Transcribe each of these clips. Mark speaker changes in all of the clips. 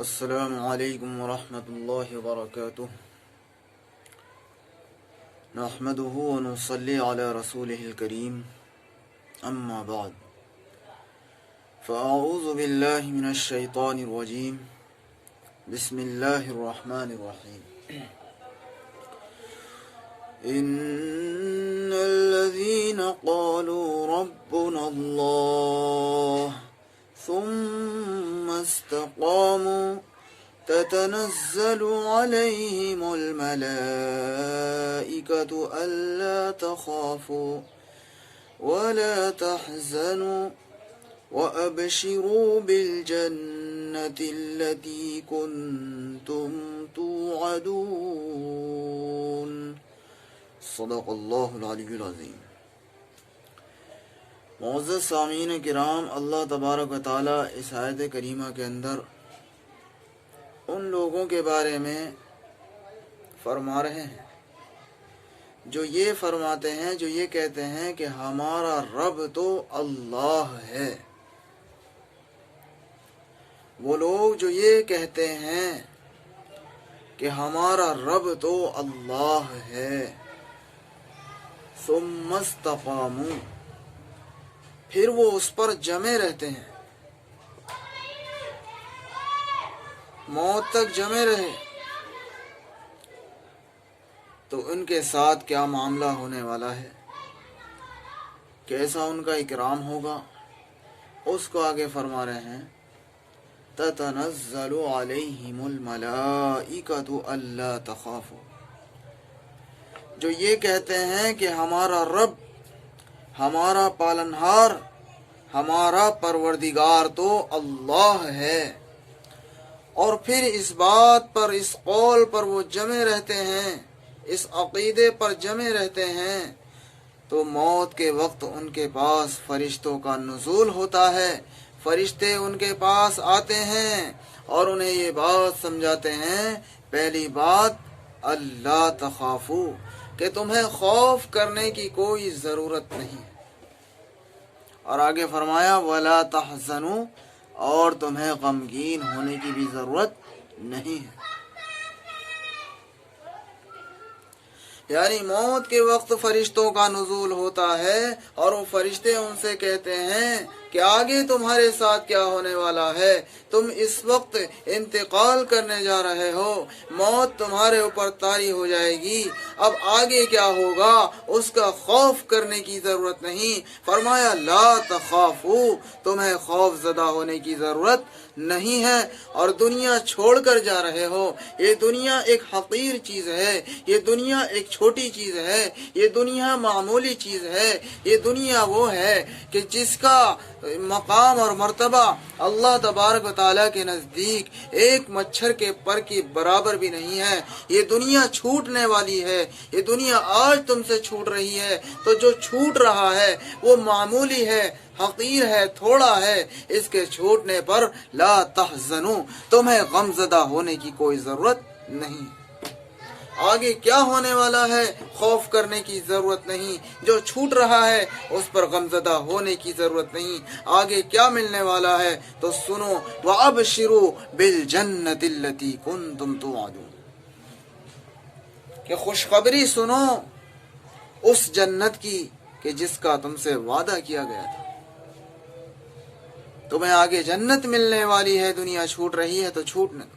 Speaker 1: السلام علیکم ورحمۃ اللہ وبرکاتہ نحمده ونصلی علی رسوله الکریم اما بعد فاعوذ باللہ من الشیطان الرجیم بسم اللہ الرحمن الرحیم ان الذین قالوا ربنا اللہ ثم استقاموا تتنزل عليهم الملائكة ألا تخافوا ولا تحزنوا وأبشروا بالجنة التي كنتم توعدون صدق اللہ العلی العظیم۔ معزز سامعین کرام، اللہ تبارک و تعالیٰ اس آیت کریمہ کے اندر ان لوگوں کے بارے میں فرما رہے ہیں جو یہ فرماتے ہیں، جو یہ کہتے ہیں کہ ہمارا رب تو اللہ ہے۔ وہ لوگ جو یہ کہتے ہیں کہ ہمارا رب تو اللہ ہے، ثم استقاموا، پھر وہ اس پر جمے رہتے ہیں، موت تک جمے رہے، تو ان کے ساتھ کیا معاملہ ہونے والا ہے، کیسا ان کا اکرام ہوگا، اس کو آگے فرما رہے ہیں تتنزل علیہم الملائکۃ الا تخافوا۔ جو یہ کہتے ہیں کہ ہمارا رب، ہمارا پالنہار، ہمارا پروردگار تو اللہ ہے، اور پھر اس بات پر، اس قول پر وہ جمے رہتے ہیں، اس عقیدے پر جمے رہتے ہیں، تو موت کے وقت ان کے پاس فرشتوں کا نزول ہوتا ہے، فرشتے ان کے پاس آتے ہیں اور انہیں یہ بات سمجھاتے ہیں۔ پہلی بات، اللہ تخافو، کہ تمہیں خوف کرنے کی کوئی ضرورت نہیں، اور آگے فرمایا وَلَا تَحْزَنُوا، اور تمہیں غمگین ہونے کی بھی ضرورت نہیں ہے۔ یعنی موت کے وقت فرشتوں کا نزول ہوتا ہے اور وہ فرشتے ان سے کہتے ہیں کہ آگے تمہارے ساتھ کیا ہونے والا ہے، تم اس وقت انتقال کرنے جا رہے ہو، موت تمہارے اوپر طاری ہو جائے گی، اب آگے کیا ہوگا اس کا خوف کرنے کی ضرورت نہیں۔ فرمایا لا تخافو، تمہیں خوف زدہ ہونے کی ضرورت نہیں ہے، اور دنیا چھوڑ کر جا رہے ہو۔ یہ دنیا ایک حقیر چیز ہے، یہ دنیا ایک چھوٹی چیز ہے، یہ دنیا معمولی چیز ہے، یہ دنیا وہ ہے کہ جس کا مقام اور مرتبہ اللہ تبارک و تعالیٰ کے نزدیک ایک مچھر کے پر کی برابر بھی نہیں ہے۔ یہ دنیا چھوٹنے والی ہے، یہ دنیا آج تم سے چھوٹ رہی ہے، تو جو چھوٹ رہا ہے وہ معمولی ہے، حقیر ہے، تھوڑا ہے، اس کے چھوٹنے پر لا تحزنوا، تمہیں غم زدہ ہونے کی کوئی ضرورت نہیں۔ آگے کیا ہونے والا ہے خوف کرنے کی ضرورت نہیں، جو چھوٹ رہا ہے اس پر غمزدہ ہونے کی ضرورت نہیں۔ آگے کیا ملنے والا ہے تو سنو، وَأَبْشِرُوا بِالْجَنَّةِ الَّتِي كُنْتُمْ تُوعَدُونَ، کہ خوشخبری سنو اس جنت کی کہ جس کا تم سے وعدہ کیا گیا تھا۔ تمہیں آگے جنت ملنے والی ہے، دنیا چھوٹ رہی ہے تو چھوٹنے دو،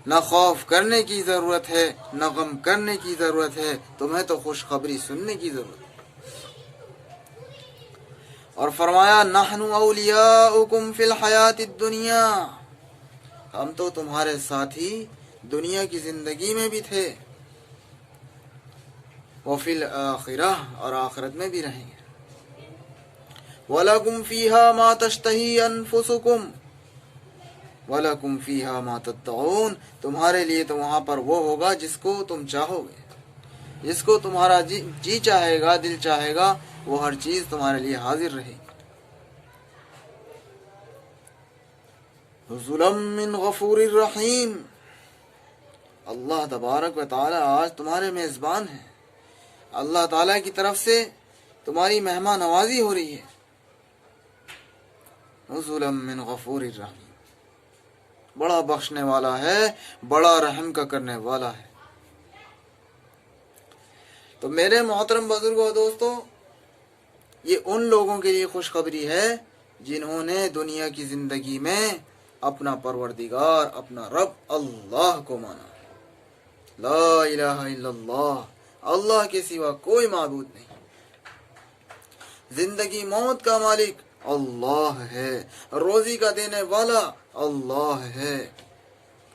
Speaker 1: نہ خوف کرنے کی ضرورت ہے، نہ غم کرنے کی ضرورت ہے، تمہیں تو خوشخبری سننے کی ضرورت ہے۔ اور فرمایا نحن اولیاؤکم فی الحیات الدنیا، ہم تو تمہارے ساتھی دنیا کی زندگی میں بھی تھے، وفی الآخرہ، اور آخرت میں بھی رہیں گے۔ وَلَكُمْ فِيهَا مَا تَشْتَهِي أَنفُسُكُمْ وَلَكُمْ فِيهَا مَا تَدَّعُونَ، تمہارے لیے تو وہاں پر وہ ہوگا جس کو تم چاہو گے، جس کو تمہارا جی چاہے گا، دل چاہے گا، وہ ہر چیز تمہارے لیے حاضر رہے گی۔ نزلا من غفور الرحیم، اللہ تبارک و تعالی آج تمہارے میزبان ہیں، اللہ تعالیٰ کی طرف سے تمہاری مہمان نوازی ہو رہی ہے۔ نزلا من غفور الرحیم، بڑا بخشنے والا ہے، بڑا رحم کا کرنے والا ہے۔ تو میرے محترم بزرگوں دوستو، یہ ان لوگوں کے لیے خوشخبری ہے جنہوں نے دنیا کی زندگی میں اپنا پروردگار، اپنا رب اللہ کو مانا۔ لا الہ الا اللہ، اللہ کے سوا کوئی معبود نہیں۔ زندگی موت کا مالک اللہ ہے، روزی کا دینے والا اللہ ہے،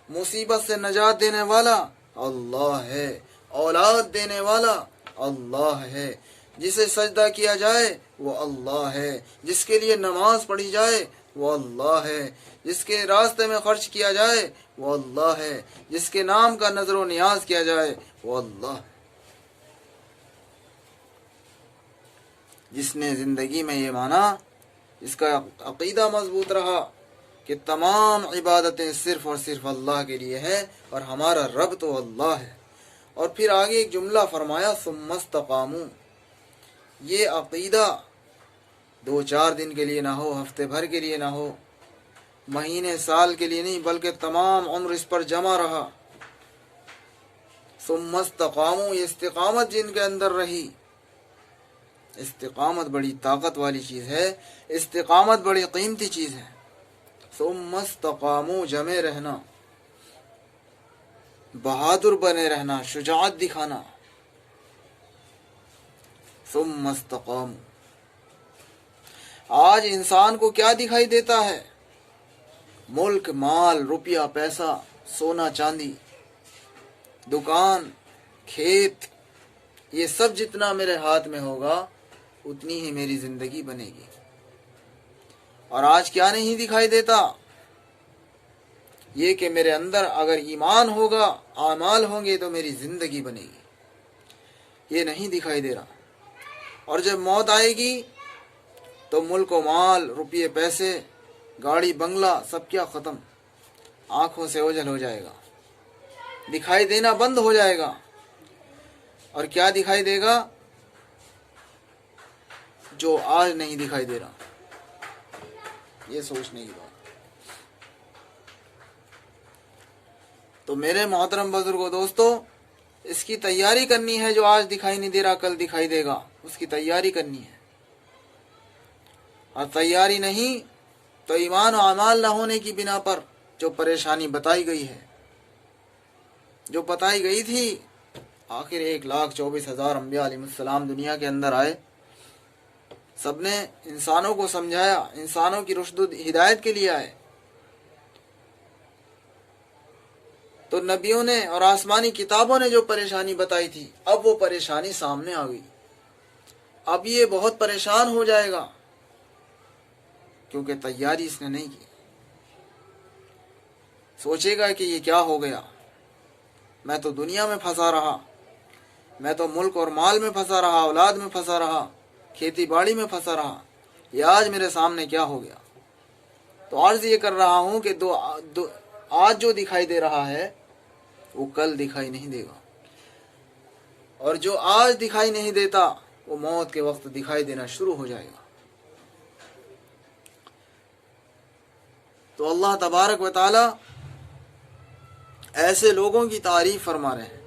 Speaker 1: مصیبت سے نجات دینے والا اللہ ہے، اولاد دینے والا اللہ ہے، جسے سجدہ کیا جائے وہ اللہ ہے، جس کے لیے نماز پڑھی جائے وہ اللہ ہے، جس کے راستے میں خرچ کیا جائے وہ اللہ ہے، جس کے نام کا نظر و نیاز کیا جائے وہ اللہ ہے۔ جس نے زندگی میں یہ مانا، اس کا عقیدہ مضبوط رہا کہ تمام عبادتیں صرف اور صرف اللہ کے لیے ہیں اور ہمارا رب تو اللہ ہے۔ اور پھر آگے ایک جملہ فرمایا، ثم استقاموا۔ یہ عقیدہ 2-4 دن کے لیے نہ ہو، ہفتے بھر کے لیے نہ ہو، مہینے سال کے لیے نہیں، بلکہ تمام عمر اس پر جمع رہا۔ ثم استقاموا، یہ استقامت جن کے اندر رہی۔ استقامت بڑی طاقت والی چیز ہے، استقامت بڑی قیمتی چیز ہے۔ ثم استقاموا، جمے رہنا، بہادر بنے رہنا، شجاعت دکھانا۔ ثم استقاموا، آج انسان کو کیا دکھائی دیتا ہے؟ ملک، مال، روپیہ، پیسہ، سونا چاندی، دکان، کھیت، یہ سب جتنا میرے ہاتھ میں ہوگا اتنی ہی میری زندگی بنے گی۔ اور آج کیا نہیں دکھائی دیتا؟ یہ کہ میرے اندر اگر ایمان ہوگا، اعمال ہوں گے تو میری زندگی بنے گی۔ یہ نہیں دکھائی دے رہا۔ اور جب موت آئے گی تو ملک و مال، روپیے پیسے، گاڑی بنگلہ سب کیا ختم، آنکھوں سے اوجھل ہو جائے گا، دکھائی دینا بند ہو جائے گا۔ اور کیا دکھائی دے گا؟ جو آج نہیں دکھائی دے رہا۔ یہ سوچنے کی بات۔ تو میرے محترم بزرگوں دوستو، اس کی تیاری کرنی ہے۔ جو آج دکھائی نہیں دے رہا کل دکھائی دے گا، اس کی تیاری کرنی ہے۔ اور تیاری نہیں تو ایمان و اعمال نہ ہونے کی بنا پر جو پریشانی بتائی گئی ہے، جو بتائی گئی تھی، آخر 1,24,000 انبیاء علیہ السلام دنیا کے اندر آئے، سب نے انسانوں کو سمجھایا، انسانوں کی رشد و ہدایت کے لیے آئے۔ تو نبیوں نے اور آسمانی کتابوں نے جو پریشانی بتائی تھی، اب وہ پریشانی سامنے آ گئی۔ اب یہ بہت پریشان ہو جائے گا کیونکہ تیاری اس نے نہیں کی۔ سوچے گا کہ یہ کیا ہو گیا، میں تو دنیا میں پھنسا رہا، میں تو ملک اور مال میں پھنسا رہا، اولاد میں پھنسا رہا، کھیتی باڑی میں پھنسا رہا، یہ آج میرے سامنے کیا ہو گیا۔ تو عرض یہ کر رہا ہوں کہ آج جو دکھائی دے رہا ہے وہ کل دکھائی نہیں دے گا، اور جو آج دکھائی نہیں دیتا وہ موت کے وقت دکھائی دینا شروع ہو جائے گا۔ تو اللہ تبارک و تعالی ایسے لوگوں کی تعریف فرما رہے ہیں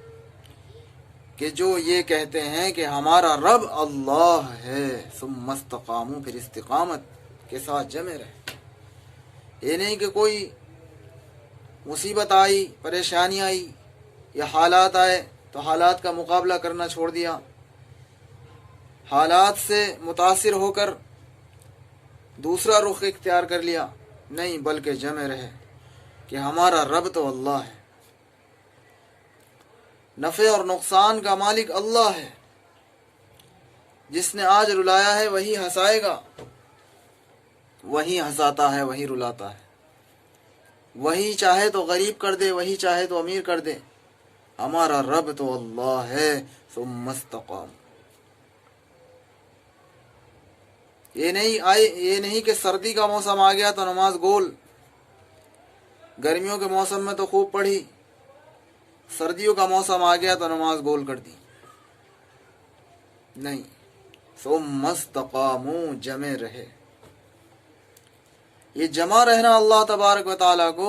Speaker 1: کہ جو یہ کہتے ہیں کہ ہمارا رب اللہ ہے، ثم استقاموا، پھر استقامت کے ساتھ جمے رہے۔ یہ نہیں کہ کوئی مصیبت آئی، پریشانی آئی یا حالات آئے تو حالات کا مقابلہ کرنا چھوڑ دیا، حالات سے متاثر ہو کر دوسرا رخ اختیار کر لیا، نہیں، بلکہ جمے رہے کہ ہمارا رب تو اللہ ہے، نفع اور نقصان کا مالک اللہ ہے، جس نے آج رلایا ہے وہی ہنسائے گا، وہی ہنساتا ہے، وہی رلاتا ہے، وہی چاہے تو غریب کر دے، وہی چاہے تو امیر کر دے، ہمارا رب تو اللہ ہے۔ ثم استقام، یہ نہیں کہ سردی کا موسم آ گیا تو نماز گول، گرمیوں کے موسم میں تو خوب پڑھی، سردیوں کا موسم آ گیا تو نماز گول کر دی، نہیں، ثم استقاموا، جمے رہے۔ یہ جمع رہنا اللہ تبارک و تعالیٰ کو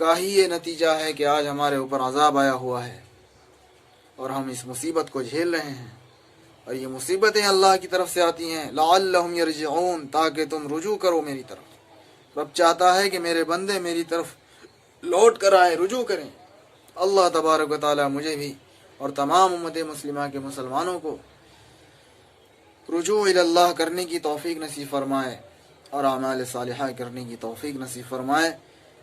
Speaker 1: کا ہی یہ نتیجہ ہے کہ آج ہمارے اوپر عذاب آیا ہوا ہے اور ہم اس مصیبت کو جھیل رہے ہیں، اور یہ مصیبتیں اللہ کی طرف سے آتی ہیں لعلہم یرجعون، تاکہ تم رجوع کرو میری طرف۔ رب چاہتا ہے کہ میرے بندے میری طرف لوٹ کر آئیں، رجوع کریں۔ اللہ تبارک و تعالی مجھے بھی اور تمام امت مسلمہ کے مسلمانوں کو رجوع اللہ کرنے کی توفیق نصیب فرمائے اور اعمال صالحہ کرنے کی توفیق نصیب فرمائے،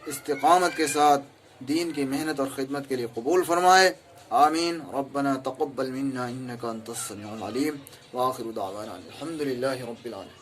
Speaker 1: استقامت کے ساتھ دین کی محنت اور خدمت کے لیے قبول فرمائے، آمین۔ ربنا تقبل منا انک انت السمیع العلیم، وآخر دعوانا الحمد للہ رب العالمین۔